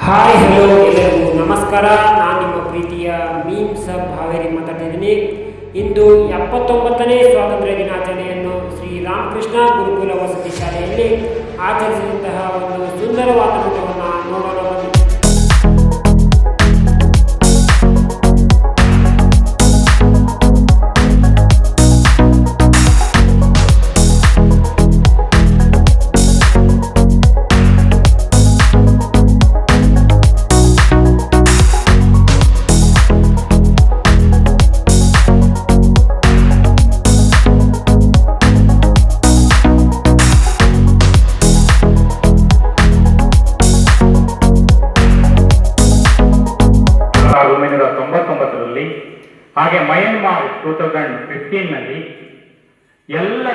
Hi hello ಎಲ್ಲರಿಗೂ ನಮಸ್ಕಾರ. ನಾನು ನಿಮ್ಮ ಪ್ರೀತಿಯ ಮೀಮ್ ಸಬ್ ಹಾವೇರಿ ಮಾತಾಡ್ತಿದ್ದೀನಿ. ಇಂದು 79ನೇ ಸ್ವಾತಂತ್ರ್ಯ ದಿನಾಚರಣೆಯನ್ನು ಶ್ರೀ ರಾಮಕೃಷ್ಣ ಗುರುಕುಲ ವಸತಿ ಶಾಲೆಯಲ್ಲಿ ಆಚರಿಸಿದಂತಹ ಒಂದು ಸುಂದರವಾದ ನೋಟವನ್ನು ನೋಡೋಣ. ಹಾಗೆ ಮಯನ್ಮಾರ್ 2015ನಲ್ಲಿ ಎಲ್ಲ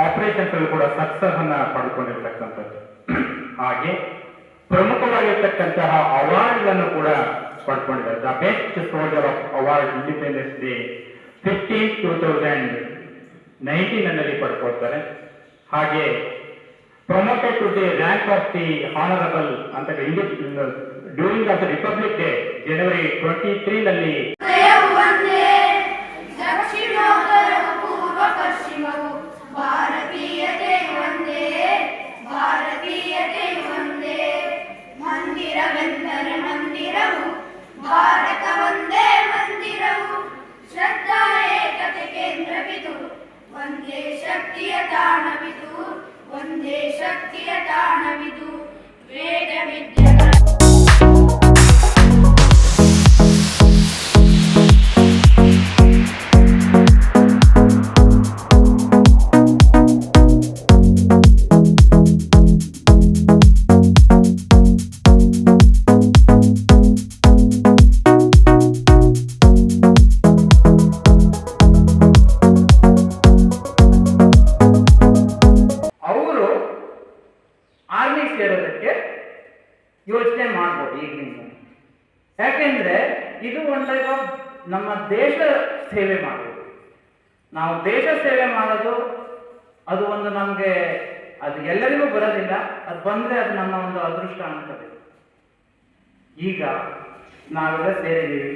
ಆಪರೇಷನ್ಸ್ ಕೂಡ ಸಕ್ಸಸ್ ಅನ್ನ ಪಡ್ಕೊಂಡಿರ್ತಕ್ಕಂಥದ್ದು. ಹಾಗೆ ಪ್ರಮುಖವಾಗಿರ್ತಕ್ಕಂತಹ ಅವಾರ್ಡ್ಗಳನ್ನು ಕೂಡ ಪಡ್ಕೊಂಡಿದ್ದಾರೆ. The best soldier of award independence day 2019ನಲ್ಲಿ ಪಡ್ಕೊಳ್ತಾರೆ. ಹಾಗೆ promoted to the rank of the honourable ಅಂತ during of the republic day ಜನವರಿ 23ನಲ್ಲಿ ಭಾರತ ಒಂದೇ ಮಂದಿರವು ಶ್ರದ್ಧಾ ಏಕತೆ ಕೇಂದ್ರವಿದು ಒಂದೇ ಶಕ್ತಿಯ ತಾಣವಿದು ಒಂದೇ ಶಕ್ತಿಯ ತಾಣವಿದು ವೇದ ವಿದ್ಯೆಗಳ ಸೇರೋದಕ್ಕೆ ಯೋಚನೆ ಮಾಡ್ಬೋದು ಈಗಿನ. ಯಾಕೆಂದ್ರೆ ಇದು ಒಂದು ನಮ್ಮ ದೇಶ ಸೇವೆ ಮಾಡೋದು. ನಾವು ದೇಶ ಸೇವೆ ಮಾಡೋದು ಅದು ಒಂದು ನಮಗೆ ಅದು ಎಲ್ಲರಿಗೂ ಬರೋದಿಲ್ಲ. ಅದು ಬಂದ್ರೆ ಅದು ನಮ್ಮ ಒಂದು ಅದೃಷ್ಟ ಅನ್ಕೋಬೇಕು. ಈಗ ನಾವೆಲ್ಲ ಸೇರಿದ್ದೀವಿ,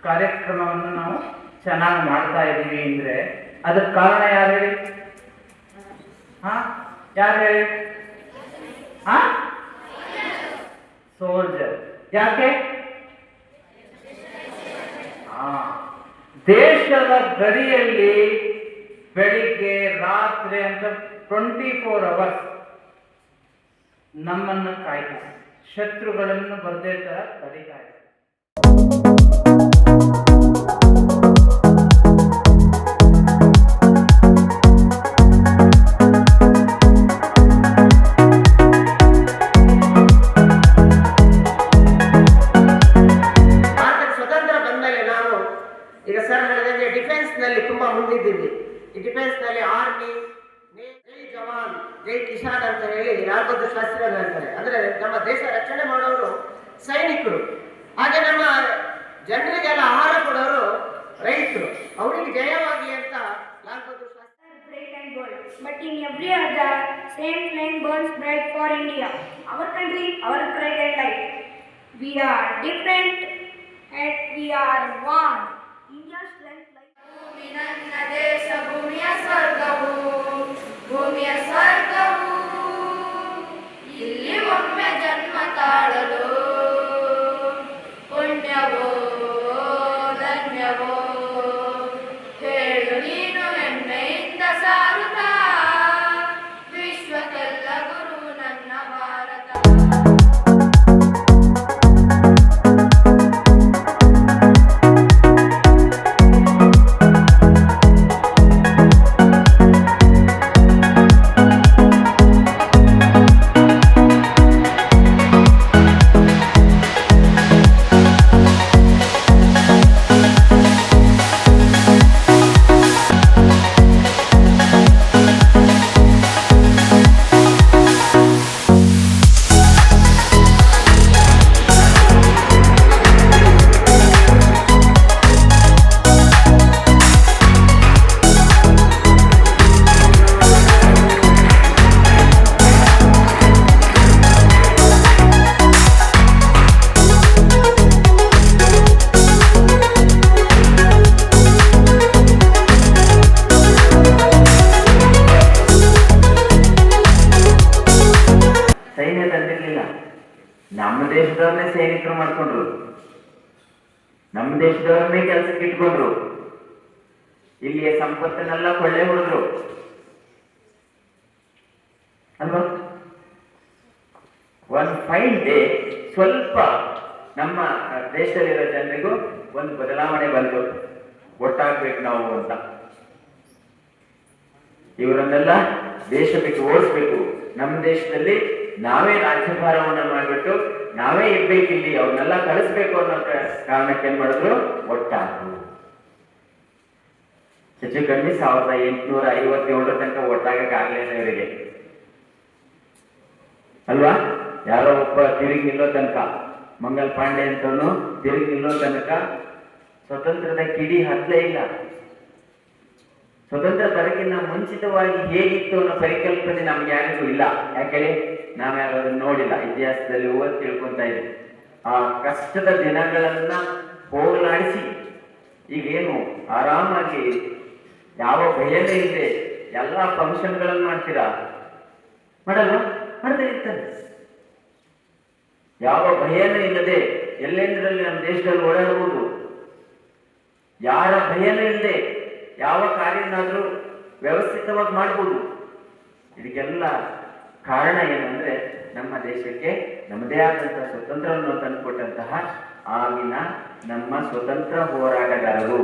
ಕಾರ್ಯಕ್ರಮವನ್ನು ನಾವು ಚೆನ್ನಾಗಿ ಮಾಡ್ತಾ ಇದ್ದೀವಿ ಅಂದ್ರೆ ಅದಕ್ಕೆ ಕಾರಣ ಯಾರು ಹೇಳಿ? ಯಾರು ಹೇಳಿ? ಸೋಲ್ಜರ್. ಯಾಕೆ? ದೇಶದ ಗಡಿಯಲ್ಲಿ ಬೆಳಿಗ್ಗೆ ರಾತ್ರಿ ಅಂತ 24 hours ನಮ್ಮನ್ನು ಕಾಯ್ತಾರೆ, ಶತ್ರುಗಳನ್ನು ಬರ್ದೇ ತರ ತಡಿತಾರೆ. ಈಗ ಸರ್ ಹೇಳಿದಂಗೆ ಡಿಫೆನ್ಸ್ ನಲ್ಲಿ ತುಂಬಾ ಮುಂದಿದ್ದೀವಿ. ಈ ಡಿಫೆನ್ಸ್ ನಲ್ಲಿ ಆರ್ಮಿ, ಜೈ ಜವಾನ್ ಜೈ ಕಿಸಾನ್ ಅಂತ ಹೇಳಿ ರಾಜಭದ್ರ ಶಾಸ್ತ್ರಿ ಹೇಳ್ತಾರೆ. ಅಂದ್ರೆ ನಮ್ಮ ದೇಶ ರಕ್ಷಣೆ ಮಾಡೋರು ಸೈನಿಕರು. ಹಾಗೆ ನಮ್ಮ ಜನರಿಗೆಲ್ಲ ಆಹಾರ ಕೊಡೋರು ರೈತರು. ಅವರಿಗೆ ಜಯವಾಗಲಿ ಅಂತ Lal Bahadur Shastri. But in every other, same flame burns bright for India. Our country, our pride and light. We are different, yet we are one. India's strength like ಭೂಮಿ ನನ್ನ ದೇಶ, ಭೂಮಿಯ ಸ್ವರ್ಗವು, ಭೂಮಿಯ ಸ್ವರ್ಗವು, ಇಲ್ಲಿ ಒಮ್ಮೆ ಜನ್ಮ ತಾಳಲು ಪುಣ್ಯವೋ ಧನ್ಯವೋ ಹೇಳು ನೀನು ಹೆಮ್ಮೆಯಿಂದ ಸಾರುತ್ತಾ ವಿಶ್ವಕ್ಕೆಲ್ಲ ಗುರು ನನ್ನ ಭಾರತ. ನಮ್ಮ ದೇಶದವ್ರನ್ನೇ ಸೈನಿಕರು ಮಾಡ್ಕೊಂಡ್ರು, ನಮ್ಮ ದೇಶದವ್ರನ್ನೇ ಕೆಲಸಕ್ಕೆ ಇಟ್ಕೊಂಡ್ರು, ಇಲ್ಲಿಯ ಸಂಪತ್ತನ್ನೆಲ್ಲ ಕೊಳ್ಳೆ ಹೊಡೆದ್ರು ಅಲ್ವಾ. ಒಂದು ಫೈನ್ ಡೇ ಸ್ವಲ್ಪ ನಮ್ಮ ದೇಶದಲ್ಲಿರೋ ಜನರಿಗೂ ಒಂದು ಬದಲಾವಣೆ ಬಂತು, ಒಟ್ಟಾಗ್ಬೇಕು ನಾವು ಅಂತ. ಇವರನ್ನೆಲ್ಲ ದೇಶ ಬಿಟ್ಟು ಓಡಿಸ್ಬೇಕು, ನಮ್ಮ ದೇಶದಲ್ಲಿ ನಾವೇ ರಾಜ್ಯಭಾರವನ್ನ ಮಾಡಿಬಿಟ್ಟು ನಾವೇ ಇರ್ಬೇಕಿಲ್ಲಿ, ಅವ್ರನ್ನೆಲ್ಲ ಕಳಿಸ್ಬೇಕು ಅನ್ನೋ ಕಾರಣಕ್ಕೆ ಏನ್ ಮಾಡಿದ್ರು, ಒಟ್ಟಾದ್ರು. ಹೆಚ್ಚು ಕಮ್ಮಿ 1857 ತನಕ ಒಟ್ಟಾಗಕ್ಕೆ ಆಗ್ಲಿಲ್ಲ ಇವರಿಗೆ ಅಲ್ವಾ. ಯಾರೋ ಒಬ್ಬ ತಿರುಗಿ ನಿಲ್ಲೋ ತನಕ, ಮಂಗಲ್ ಪಾಂಡೆ ಅಂತವನು ತಿರುಗಿ ನಿಲ್ಲೋ ತನಕ ಸ್ವತಂತ್ರದ ಕಿಡಿ ಹತ್ತಲೇ ಇಲ್ಲ. ಸ್ವತಂತ್ರ ಬರಕ್ಕಿಂತ ಮುಂಚಿತವಾಗಿ ಹೇಗಿತ್ತು ಅನ್ನೋ ಪರಿಕಲ್ಪನೆ ನಮ್ಗೆ ಯಾರಿಗೂ ಇಲ್ಲ. ಯಾಕೇಳಿ ನಾವ್ಯಾರು ಅದನ್ನ ನೋಡಿಲ್ಲ, ಇತಿಹಾಸದಲ್ಲಿ ಓದಿ ತಿಳ್ಕೊಂತ ಇದ್ದೀವಿ. ಆ ಕಷ್ಟದ ದಿನಗಳನ್ನ ಹೋಗಲಾಡಿಸಿ ಈಗೇನು ಆರಾಮಾಗಿ ಯಾವ ಭಯನೇ ಇದೆ ಎಲ್ಲ ಫಂಕ್ಷನ್ಗಳನ್ನು ಮಾಡ್ತೀರಾ, ಮಾಡಲ್ವ? ಮಾಡದೇ ಇರ್ತಾರೆ. ಯಾವ ಭಯನೂ ಇಲ್ಲದೆ ಎಲ್ಲೆಂದರಲ್ಲಿ ನಮ್ಮ ದೇಶದಲ್ಲಿ ಓಡಾಡಬಹುದು, ಯಾರ ಭಯನೂ ಇಲ್ಲದೆ ಯಾವ ಕಾರ್ಯನಾದ್ರೂ ವ್ಯವಸ್ಥಿತವಾಗಿ ಮಾಡ್ಬೋದು. ಇದಕ್ಕೆಲ್ಲ ಕಾರಣ ಏನಂದ್ರೆ ನಮ್ಮ ದೇಶಕ್ಕೆ ನಮ್ಮದೇ ಆದಂತಹ ಸ್ವತಂತ್ರವನ್ನು ತಂದುಕೊಟ್ಟಂತಹ ಆಗಿನ ನಮ್ಮ ಸ್ವತಂತ್ರ ಹೋರಾಟಗಾರರು.